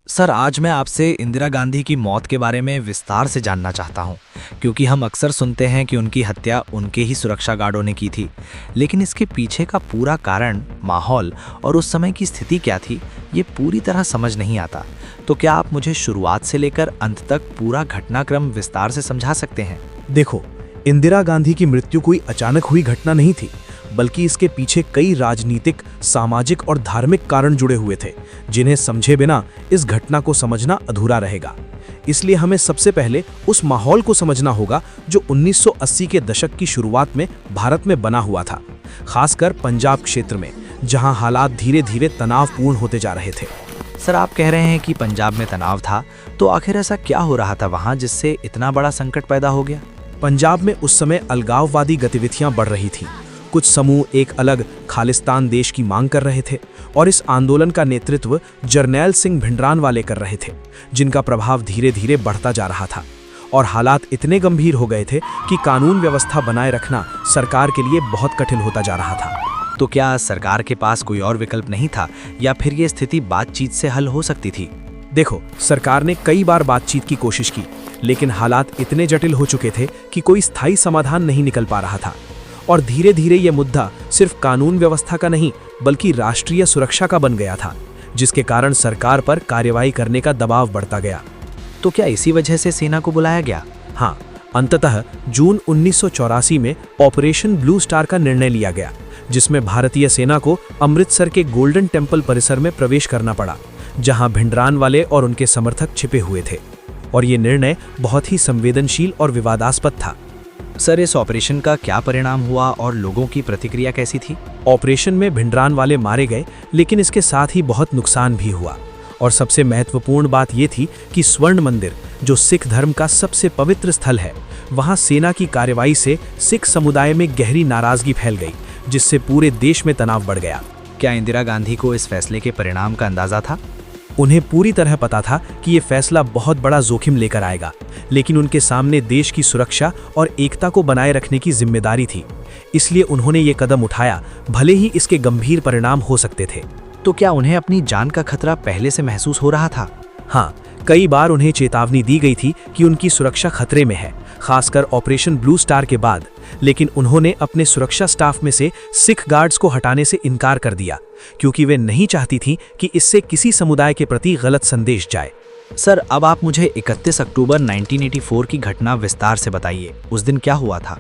Sir, आज मैं आपसे इंदिरा गांधी की मौत के बारे में विस्तार से जानना चाहता हूं, क्योंकि हम अक्सर सुनते हैं कि उनकी हत्या उनके ही सुरक्षा गार्डों ने की थी। लेकिन इसके पीछे का पूरा कारण, माहौल और उस समय की स्थिति क्या थी, ये पूरी तरह समझ नहीं आता। तो क्या आप मुझे शुरुआत से लेकर अंत तक पूरा घटनाक्रम विस्तार से समझा सकते हैं? देखो, इंदिरा गांधी की मृत्यु कोई अचानक हुई घटना नहीं थी, बल्कि इसके पीछे कई राजनीतिक, सामाजिक और धार्मिक कारण जुड़े हुए थे, जिन्हें समझे बिना इस घटना को समझना अधूरा रहेगा। इसलिए हमें सबसे पहले उस माहौल को समझना होगा जो 1980 के दशक की शुरुआत में भारत में बना हुआ था, खासकर पंजाब क्षेत्र में, जहां हालात धीरे धीरे तनावपूर्ण होते जा रहे थे। सर, आप कह रहे हैं कि पंजाब में तनाव था, तो आखिर ऐसा क्या हो रहा था वहाँ जिससे इतना बड़ा संकट पैदा हो गया? पंजाब में उस समय अलगाववादी गतिविधियां बढ़ रही थीं। कुछ समूह एक अलग खालिस्तान देश की मांग कर रहे थे और इस आंदोलन का नेतृत्व जरनैल सिंह भिंडरानवाले कर रहे थे, जिनका प्रभाव धीरे धीरे बढ़ता जा रहा था और हालात इतने गंभीर हो गए थे कि कानून व्यवस्था बनाए रखना सरकार के लिए बहुत कठिन होता जा रहा था। तो क्या सरकार के पास कोई और विकल्प नहीं था, या फिर ये स्थिति बातचीत से हल हो सकती थी? देखो, सरकार ने कई बार बातचीत की कोशिश की, लेकिन हालात इतने जटिल हो चुके थे कि कोई स्थायी समाधान नहीं निकल पा रहा था और धीरे धीरे ये मुद्दा सिर्फ कानून व्यवस्था का नहीं, बल्कि राष्ट्रीय सुरक्षा का बन गया था, जिसके कारण सरकार पर कार्यवाही करने का दबाव बढ़ता गया। तो क्या इसी वजह से सेना को बुलाया गया? हाँ, अंततः जून 1984 में ऑपरेशन ब्लू स्टार का निर्णय लिया गया, जिसमें भारतीय सेना को अमृतसर के गोल्डन टेम्पल परिसर में प्रवेश करना पड़ा, जहां भिंडरानवाले और उनके समर्थक छिपे हुए थे। और ये निर्णय बहुत ही संवेदनशील और विवादास्पद था। सर, इस ऑपरेशन का क्या परिणाम हुआ और लोगों की प्रतिक्रिया कैसी थी? ऑपरेशन में भिंडरानवाले मारे गए, लेकिन इसके साथ ही बहुत नुकसान भी हुआ। और सबसे महत्वपूर्ण बात ये थी कि स्वर्ण मंदिर, जो सिख धर्म का सबसे पवित्र स्थल है, वहां सेना की कार्रवाई से सिख समुदाय में गहरी नाराजगी फैल गई, जिससे पूरे देश में तनाव बढ़ गया। क्या इंदिरा गांधी को इस फैसले के परिणाम का अंदाजा था? उन्हें पूरी तरह पता था कि ये फैसला बहुत बड़ा जोखिम लेकर आएगा, लेकिन उनके सामने देश की सुरक्षा और एकता को बनाए रखने की जिम्मेदारी थी। इसलिए उन्होंने ये कदम उठाया, भले ही इसके गंभीर परिणाम हो सकते थे। तो क्या उन्हें अपनी जान का खतरा पहले से महसूस हो रहा था? हाँ, कई बार उन्हें चेतावनी दी गई थी कि उनकी सुरक्षा खतरे में है, खासकर ऑपरेशन ब्लू स्टार के बाद। लेकिन उन्होंने अपने सुरक्षा स्टाफ में से सिख गार्ड्स को हटाने से इनकार कर दिया, क्योंकि वे नहीं चाहती थीं कि इससे किसी समुदाय के प्रति गलत संदेश जाए। सर, अब आप मुझे 31 अक्टूबर 1984 की घटना विस्तार से बताइए। उस दिन क्या हुआ था?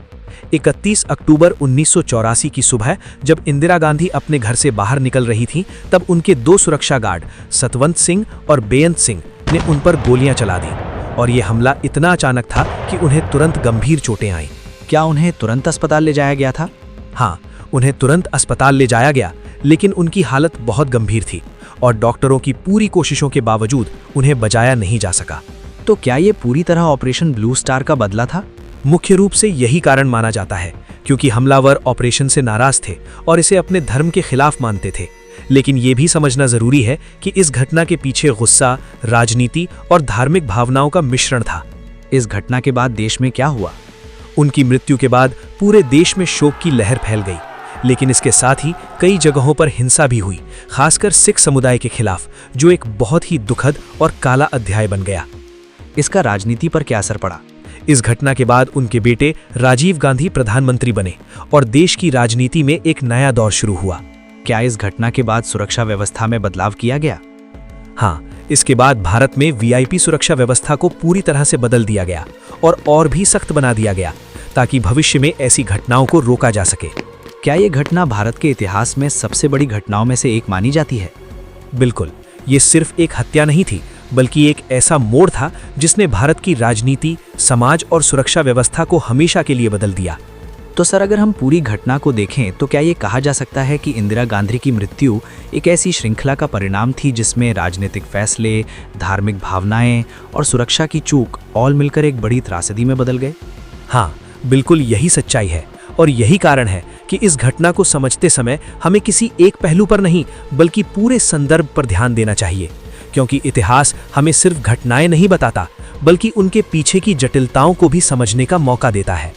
31 अक्टूबर 1984 की सुबह जब इंदिरा गांधी अपने घर से बाहर निकल रही थीं, तब उनके दो सुरक्षा गार्ड सतवंत सिंह और बेअंत सिंह ने उन पर गोलियां चला दी। और ये हमला इतना अचानक था कि उन्हें तुरंत गंभीर चोटें आईं। क्या उन्हें तुरंत अस्पताल ले जाया गया था? हाँ, उन्हें तुरंत अस्पताल ले जाया गया, लेकिन उनकी हालत बहुत गंभीर थी और डॉक्टरों की पूरी कोशिशों के बावजूद उन्हें बचाया नहीं जा सका। तो क्या ये पूरी तरह ऑपरेशन ब्लू स्टार का बदला था? मुख्य रूप से यही कारण माना जाता है, क्योंकि हमलावर ऑपरेशन से नाराज थे और इसे अपने धर्म के खिलाफ मानते थे। लेकिन ये भी समझना जरूरी है कि इस घटना के पीछे गुस्सा, राजनीति और धार्मिक भावनाओं का मिश्रण था। इस घटना के बाद देश में क्या हुआ? उनकी मृत्यु के बाद पूरे देश में शोक की लहर फैल गई, लेकिन इसके साथ ही कई जगहों पर हिंसा भी हुई, खासकर सिख समुदाय के खिलाफ, जो एक बहुत ही दुखद और काला अध्याय बन गया। इसका राजनीति पर क्या असर पड़ा? इस घटना के बाद उनके बेटे राजीव गांधी प्रधानमंत्री बने और देश की राजनीति में एक नया दौर शुरू हुआ। क्या इस घटना के बाद सुरक्षा व्यवस्था में बदलाव किया गया? हाँ, इसके बाद भारत में वीआईपी सुरक्षा व्यवस्था को पूरी तरह से बदल दिया गया और भी सख्त बना दिया गया, ताकि भविष्य में ऐसी घटनाओं को रोका जा सके। क्या ये घटना भारत के इतिहास में सबसे बड़ी घटनाओं में से एक मानी जाती है? बिल्कुल, ये सिर्फ एक हत्या नहीं थी, बल्कि एक ऐसा मोड़ था जिसने भारत की राजनीति, समाज और सुरक्षा व्यवस्था को हमेशा के लिए बदल दिया। तो सर, अगर हम पूरी घटना को देखें तो क्या ये कहा जा सकता है कि इंदिरा गांधी की मृत्यु एक ऐसी श्रृंखला का परिणाम थी जिसमें राजनीतिक फैसले, धार्मिक भावनाएं और सुरक्षा की चूक ऑल मिलकर एक बड़ी त्रासदी में बदल गए? हाँ, बिल्कुल यही सच्चाई है और यही कारण है कि इस घटना को समझते समय हमें किसी एक पहलू पर नहीं, बल्कि पूरे संदर्भ पर ध्यान देना चाहिए, क्योंकि इतिहास हमें सिर्फ घटनाएं नहीं बताता, बल्कि उनके पीछे की जटिलताओं को भी समझने का मौका देता है।